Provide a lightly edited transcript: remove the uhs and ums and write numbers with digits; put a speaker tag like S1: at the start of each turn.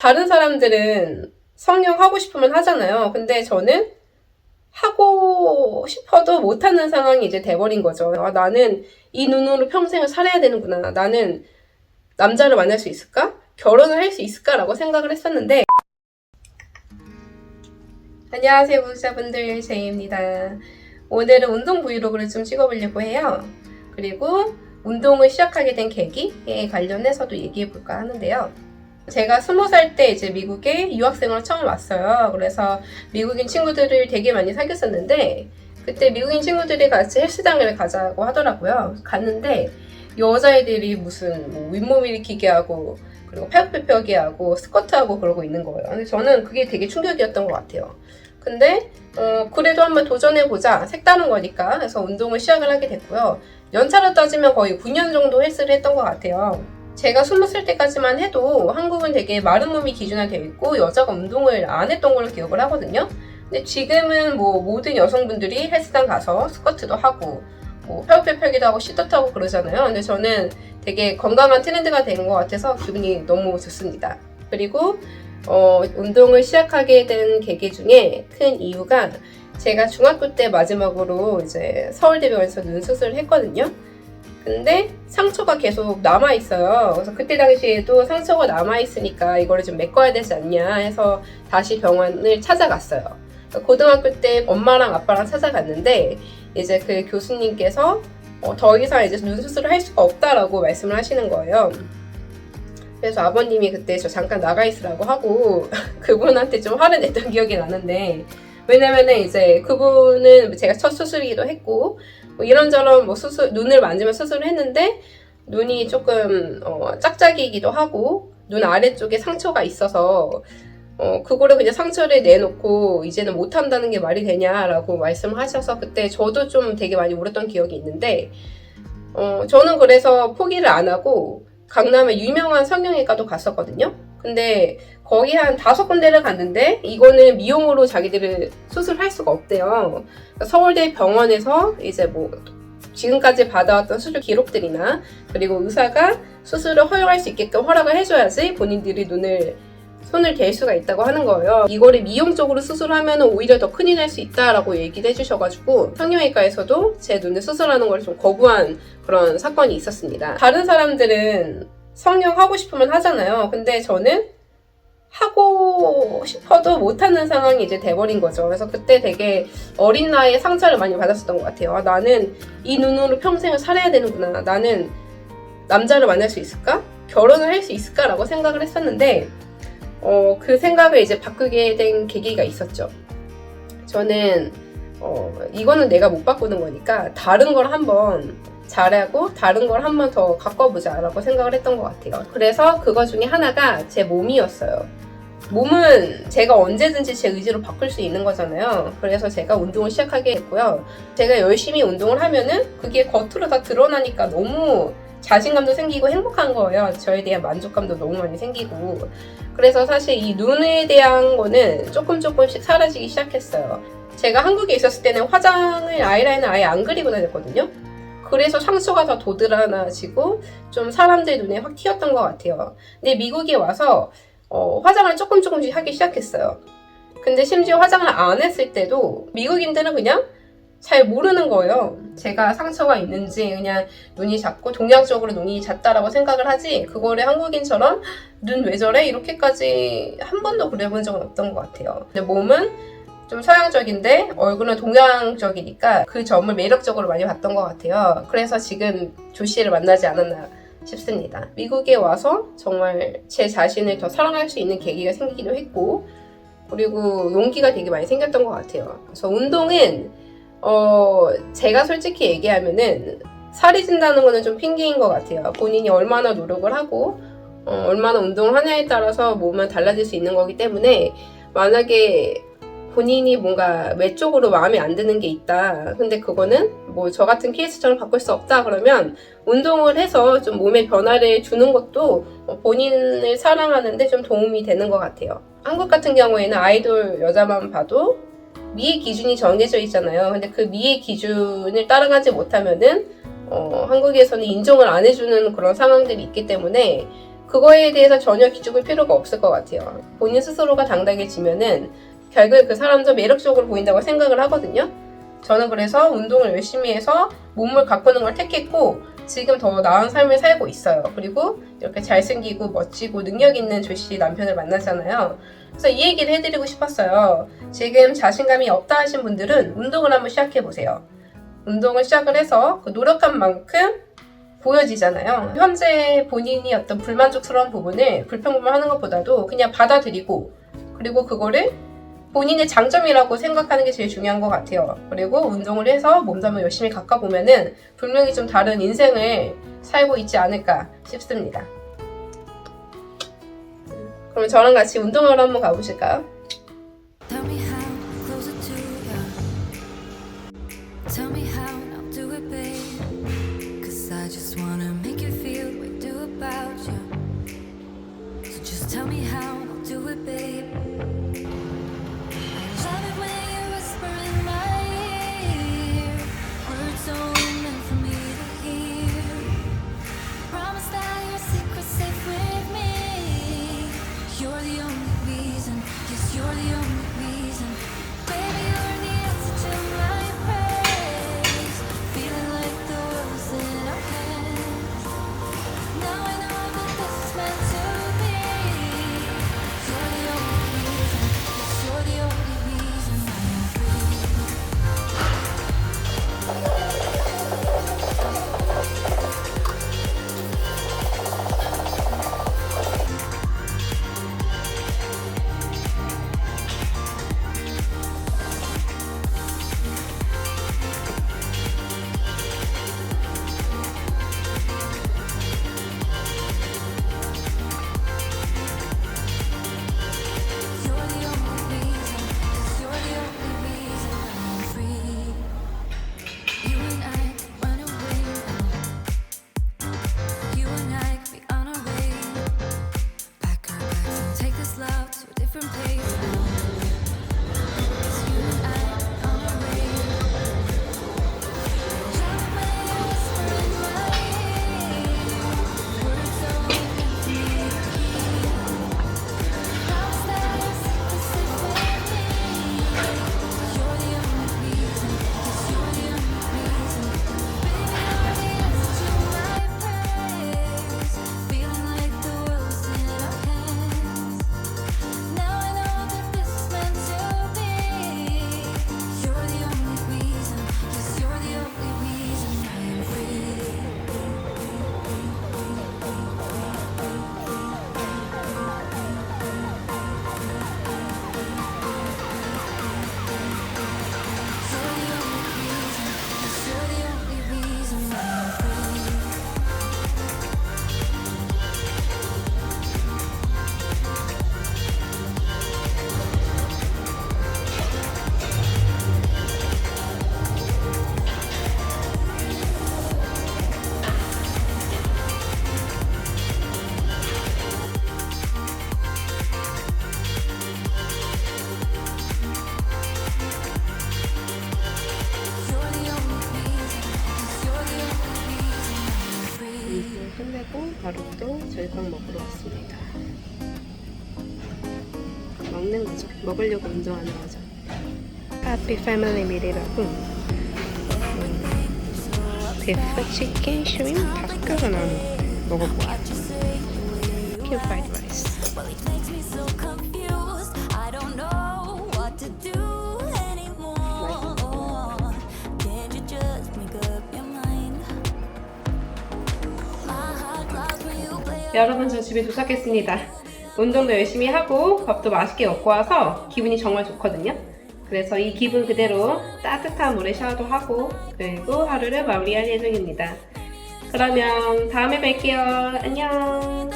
S1: 다른 사람들은 성형 하고 싶으면 하잖아요. 근데 저는 하고 싶어도 못하는 상황이 이제 돼버린 거죠. 나는 이 눈으로 평생을 살아야 되는구나. 나는 남자를 만날 수 있을까? 결혼을 할 수 있을까라고 생각을 했었는데. 안녕하세요, 구독자분들. 제이입니다. 오늘은 운동 브이로그를 좀 찍어보려고 해요. 그리고 운동을 시작하게 된 계기에 관련해서도 얘기해볼까 하는데요. 제가 20살 때 이제 미국에 유학생으로 처음 왔어요. 그래서 미국인 친구들을 되게 많이 사귀었었는데, 그때 미국인 친구들이 같이 헬스장을 가자고 하더라고요. 갔는데 여자애들이 무슨 뭐 윗몸 일으키기 하고, 그리고 팔굽혀펴기 하고, 스쿼트 하고 그러고 있는 거예요. 근데 저는 그게 되게 충격이었던 것 같아요. 근데 그래도 한번 도전해보자. 색다른 거니까. 그래서 운동을 시작을 하게 됐고요. 연차로 따지면 거의 9년 정도 헬스를 했던 것 같아요. 제가 20살 때까지만 해도 한국은 되게 마른 몸이 기준화되어 있고 여자가 운동을 안 했던 걸로 기억을 하거든요. 근데 지금은 뭐 모든 여성분들이 헬스장 가서 스쿼트도 하고 뭐 팔굽혀펴기도 하고 시트도 하고 그러잖아요. 근데 저는 되게 건강한 트렌드가 된 것 같아서 기분이 너무 좋습니다. 그리고 운동을 시작하게 된 계기 중에 큰 이유가, 제가 중학교 때 마지막으로 이제 서울대병원에서 눈 수술을 했거든요. 근데 상처가 계속 남아있어요. 그래서 그때 당시에도 상처가 남아있으니까 이거를 좀 메꿔야 되지 않냐 해서 다시 병원을 찾아갔어요. 고등학교 때 엄마랑 아빠랑 찾아갔는데 이제 그 교수님께서 더 이상 이제 눈 수술을 할 수가 없다라고 말씀을 하시는 거예요. 그래서 아버님이 그때 저 잠깐 나가 있으라고 하고 그분한테 좀 화를 냈던 기억이 나는데, 왜냐면은 이제 그분은 제가 첫 수술이기도 했고 뭐 이런저런 뭐 눈을 만지면 수술을 했는데 눈이 조금 짝짝이기도 하고 눈 아래쪽에 상처가 있어서 그거를 그냥 상처를 내놓고 이제는 못한다는 게 말이 되냐라고 말씀을 하셔서 그때 저도 좀 되게 많이 울었던 기억이 있는데, 저는 그래서 포기를 안 하고 강남에 유명한 성형외과도 갔었거든요. 근데 거기 한 5군데를 갔는데 이거는 미용으로 자기들을 수술할 수가 없대요. 서울대 병원에서 이제 뭐 지금까지 받아왔던 수술 기록들이나, 그리고 의사가 수술을 허용할 수 있게끔 허락을 해줘야지 본인들이 손을 댈 수가 있다고 하는 거예요. 이거를 미용 쪽으로 수술하면 오히려 더 큰일 날 수 있다라고 얘기를 해주셔가지고 성형외과에서도 제 눈을 수술하는 걸 좀 거부한 그런 사건이 있었습니다. 다른 사람들은 성형하고 싶으면 하잖아요. 근데 저는 하고 싶어도 못하는 상황이 이제 돼버린 거죠. 그래서 그때 되게 어린 나이에 상처를 많이 받았었던 것 같아요. 나는 이 눈으로 평생을 살아야 되는구나. 나는 남자를 만날 수 있을까? 결혼을 할 수 있을까? 라고 생각을 했었는데 그 생각을 이제 바꾸게 된 계기가 있었죠. 저는 이거는 내가 못 바꾸는 거니까 다른 걸 한번 잘하고 다른 걸 한번 더 가꿔보자 라고 생각을 했던 것 같아요. 그래서 그거 중에 하나가 제 몸이었어요. 몸은 제가 언제든지 제 의지로 바꿀 수 있는 거잖아요. 그래서 제가 운동을 시작하게 했고요. 제가 열심히 운동을 하면은 그게 겉으로 다 드러나니까 너무 자신감도 생기고 행복한 거예요. 저에 대한 만족감도 너무 많이 생기고. 그래서 사실 이 눈에 대한 거는 조금씩 사라지기 시작했어요. 제가 한국에 있었을 때는 아이라인을 아예 안 그리고 다녔거든요. 그래서 상처가 더 도드라나지고 좀 사람들 눈에 확 튀었던 것 같아요. 근데 미국에 와서 화장을 조금씩 하기 시작했어요. 근데 심지어 화장을 안 했을 때도 미국인들은 그냥 잘 모르는 거예요. 제가 상처가 있는지 그냥 눈이 작고 동양적으로 눈이 작다라고 생각을 하지, 그거를 한국인처럼 눈 왜 저래? 이렇게까지 한 번도 그려본 적은 없던 것 같아요. 근데 몸은 좀 서양적인데 얼굴은 동양적이니까 그 점을 매력적으로 많이 봤던 것 같아요. 그래서 지금 조씨를 만나지 않았나 싶습니다. 미국에 와서 정말 제 자신을 더 사랑할 수 있는 계기가 생기기도 했고, 그리고 용기가 되게 많이 생겼던 것 같아요. 그래서 운동은 제가 솔직히 얘기하면은 살이 찐다는 거는 좀 핑계인 것 같아요. 본인이 얼마나 노력을 하고 얼마나 운동을 하냐에 따라서 몸은 달라질 수 있는 거기 때문에, 만약에 본인이 뭔가 외적으로 마음에 안 드는 게 있다, 근데 그거는 뭐 저 같은 케이스처럼 바꿀 수 없다 그러면 운동을 해서 좀 몸에 변화를 주는 것도 본인을 사랑하는데 좀 도움이 되는 것 같아요. 한국 같은 경우에는 아이돌 여자만 봐도 미의 기준이 정해져 있잖아요. 근데 그 미의 기준을 따라가지 못하면은 한국에서는 인정을 안 해주는 그런 상황들이 있기 때문에 그거에 대해서 전혀 기죽을 필요가 없을 것 같아요. 본인 스스로가 당당해지면은 결국 그 사람도 매력적으로 보인다고 생각을 하거든요. 저는 그래서 운동을 열심히 해서 몸을 가꾸는 걸 택했고 지금 더 나은 삶을 살고 있어요. 그리고 이렇게 잘생기고 멋지고 능력 있는 조씨 남편을 만났잖아요. 그래서 이 얘기를 해드리고 싶었어요. 지금 자신감이 없다 하신 분들은 운동을 한번 시작해보세요. 운동을 시작을 해서 그 노력한 만큼 보여지잖아요. 현재 본인이 어떤 불만족스러운 부분을 불평불만하는 것보다도 그냥 받아들이고 그리고 그거를 본인의 장점이라고 생각하는 게 제일 중요한 것 같아요. 그리고 운동을 해서 몸도 한번 열심히 가꿔보면은 분명히 좀 다른 인생을 살고 있지 않을까 싶습니다. 그럼 저랑 같이 운동을 한번 가보실까요?
S2: Tell me how, closer to you. Tell me how, I'll do it, babe. 'Cause I just wanna make you feel what I do about you. So just tell me how, I'll do it, babe. I love it when you whisper in my ear, words only meant for me to hear. Promise that your secret's safe with me. You're the only reason, yes, you're the only reason. Baby, you're the answer to my praise. Feeling like the world's in our hands. Now I know that this is meant to be. You're the only reason, yes, you're the only reason I am free. You're the only reason, yes, you're the only reason I'm free. You and I run away now. You and I could be on our way. Pack our bags and take this love to a different place now. 'Cause you and I on our way. Love it when you whisper in my ear, words only meant for me to hear. Promise that your secret's safe with me. You're the only reason, yes, you're the only reason. Baby, you're the answer to my praise. Feeling like the world's in our hands. Now I know that this is meant to be. You're the only reason, yes, you're the only reason I am free. You're the only reason, yes, you're the only reason I'm free. You're the only reason, yes, you're the only reason I'm free.
S1: 운동 끝내고 바로 또 저녁밥 먹으러 왔습니다. 먹는 거죠. 먹으려고 운동하는 거죠. 하피 패밀리 밀이라고 비프 치킨 슈림 닭가가 나오는 거 먹어볼게요. 퓨 프라이드 라이스.
S2: Well, it makes me so confused. I don't know what to do anymore. Can't you just make up your mind? My heart clouds when you play.
S1: 여러분, 저 집에 도착했습니다. 운동도 열심히 하고 밥도 맛있게 먹고 와서 기분이 정말 좋거든요. 그래서 이 기분 그대로 따뜻한 물에 샤워도 하고 그리고 하루를 마무리할 예정입니다. 그러면 다음에 뵐게요. 안녕.